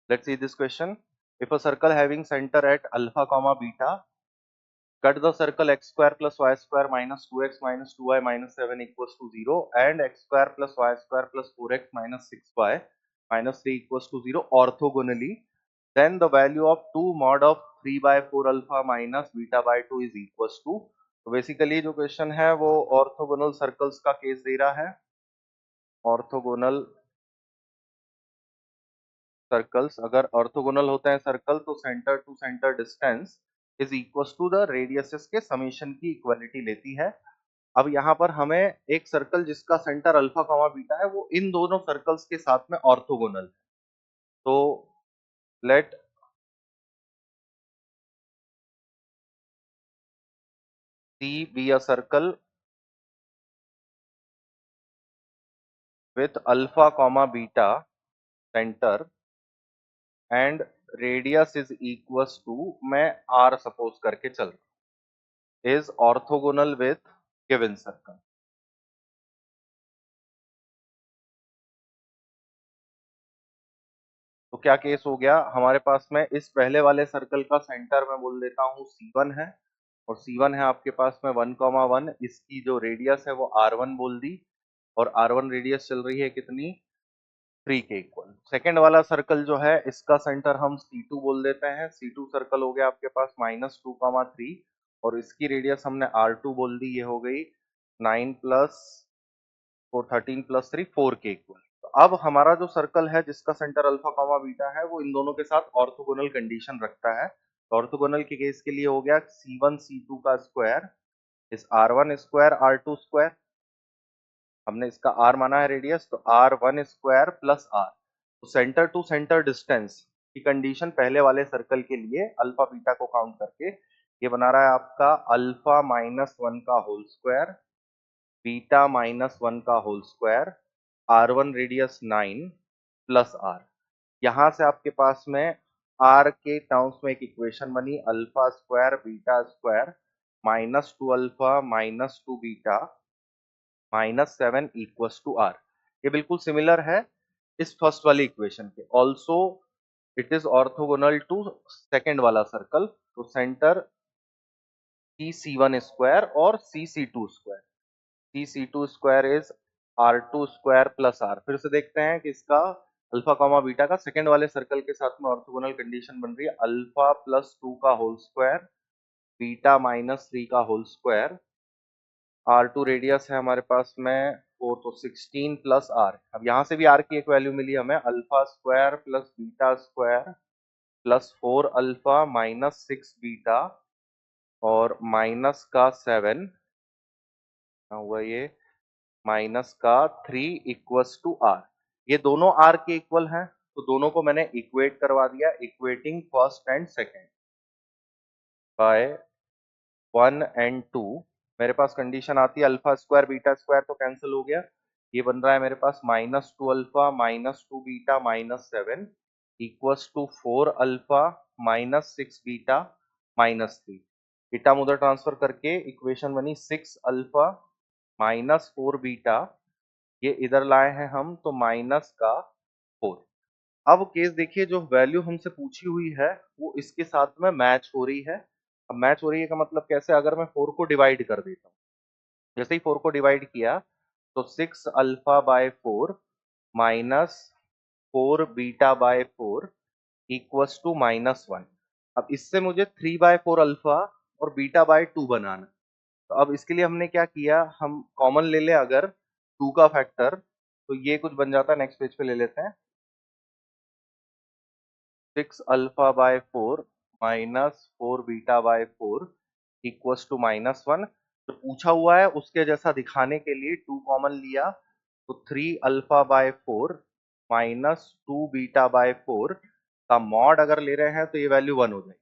Let's see this question. If a circle having center at alpha comma beta, cut the circle x square plus y square minus 2x minus 2y minus 7 equals to 0 and x square plus y square plus 4x minus 6y minus 3 equals to 0 orthogonally, then the value of 2 mod of 3 by 4 alpha minus beta by 2 is equals to. तो basically जो question है वो orthogonal circles का case दे रहा है. Orthogonal circles, अगर orthogonal होते हैं सर्कल तो centre to centre distance is equal to the radiuses के समीशन की इक्वालिटी लेती है. अब यहाँ पर हमें एक सर्कल जिसका सेंटर अल्फा कॉमा बीटा है वो इन दोनों सर्कल्स के साथ में ऑर्थोगोनल है. तो late C be a circle with alpha comma beta center and radius is equals to, मैं R सपोज करके चल रहा हूं, is orthogonal with given circle. तो क्या केस हो गया हमारे पास में, इस पहले वाले सर्कल का सेंटर मैं बोल देता हूं C1 है और C1 है आपके पास में 1,1. इसकी जो रेडियस है वो R1 बोल दी और R1 रेडियस चल रही है कितनी, 3 के इक्वल. सेकेंड वाला सर्कल जो है इसका सेंटर हम C2 बोल देते हैं. C2 सर्कल हो गया आपके पास -2,3 और इसकी रेडियस हमने R2 बोल दी, ये हो गई 9 प्लस 4 13 प्लस 3 4 के इक्वल. तो अब हमारा जो सर्कल है जिसका सेंटर अल्फा कॉमा बीटा है वो इन दोनों के साथ ऑर्थोगोनल कंडीशन रखता है. तो ऑर्थोगोनल के केस के लिए हो गया C1 C2 का स्क्वायर इस R1 स्क्वायर R2 स्क्वायर, हमने इसका R माना है रेडियस तो R1 स्क्वायर प्लस R. तो सेंटर टू सेंटर डिस्टेंस की कंडीशन पहले वाले सर्कल के लिए अल्फा बीटा को काउंट करके ये बना रहा है आपका अल्फा -1 का होल स्क्वायर बीटा -1 का whole square R1 radius 9 plus R. यहां से आपके पास में R के टर्म्स में एक इक्वेशन बनी alpha square beta square -2 alpha -2 beta -7 equals to R. ये बिल्कुल सिमिलर है इस फर्स्ट वाली इक्वेशन के. Also it is orthogonal to second वाला सर्कल. तो सेंटर C1 स्क्वायर और C2 square, C2 square is R2 square plus R. फिर से देखते हैं कि इसका अल्फा कॉमा बीटा का सेकेंड वाले सर्कल के साथ में ऑर्थोगोनल कंडीशन बन रही है अल्फा +2 का होल स्क्वायर बीटा -3 का होल स्क्वायर. R2 रेडियस है हमारे पास में 4 तो 16 प्लस R. अब यहाँ से भी R की एक वैल्यू मिली हमें alpha square plus beta square plus 4 alpha -6 beta और माइनस का 7 हुआ ये माइनस का 3 इक्वल्स टू R. ये दोनों R के इक्वल हैं तो दोनों को मैंने इक्वेट करवा दिया, equating first and second by 1 and 2. मेरे पास कंडीशन आती है अल्फा स्क्वायर बीटा स्क्वायर तो कैंसिल हो गया, ये बन रहा है मेरे पास -2 alpha -2 beta -7 equals to 4 alpha -6 beta -3. Beta उधर ट्रांसफर करके इक्वेशन बनी 6 अल्फा -4 बीटा, ये इधर लाए हैं हम तो माइनस का 4. अब केस देखिए जो वैल्यू हमसे पूछी हुई है वो इसके साथ में मैच हो रही है. अब मैच हो रही है का मतलब कैसे, अगर मैं 4 को डिवाइड कर देता हूँ, जैसे ही 4 को डिवाइड किया तो 6 alpha by 4 minus 4 beta by 4 equals to -1. अब इससे मुझे 3 बाय 4 अल्फा और बीटा बाय 2 बनाना. तो अब इसके लिए हमने क्या किया, हम कॉमन ले ले अगर 2 का फैक्टर तो ये कुछ बन जाता है. नेक्स्ट पेज पे ले लेते हैं 6 alpha by 4 -4 beta by 4 equals to -1. जो पूछा हुआ है उसके जैसा दिखाने के लिए 2 कॉमन लिया तो 3 अल्फा बाय 4 -2 बीटा बाय 4 का मॉड अगर ले रहे हैं तो ये वैल्यू 1 हो जाएगी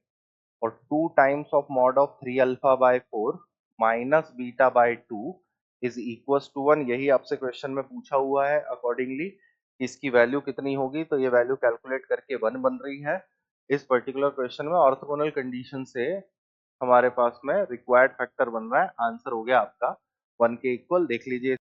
और 2 times of mod of 3 alpha by 4 minus beta by 2 is equals to 1. यही आपसे क्वेश्चन में पूछा हुआ है. अकॉर्डिंगली इसकी वैल्यू कितनी होगी तो ये वैल्यू कैलकुलेट करके 1 बन रही है. इस पर्टिकुलर क्वेश्चन में ऑर्थोगोनल कंडीशन से हमारे पास में रिक्वायर्ड फैक्टर बन रहा है. आंसर हो गया आपका 1 के इक्वल. देख लीजिए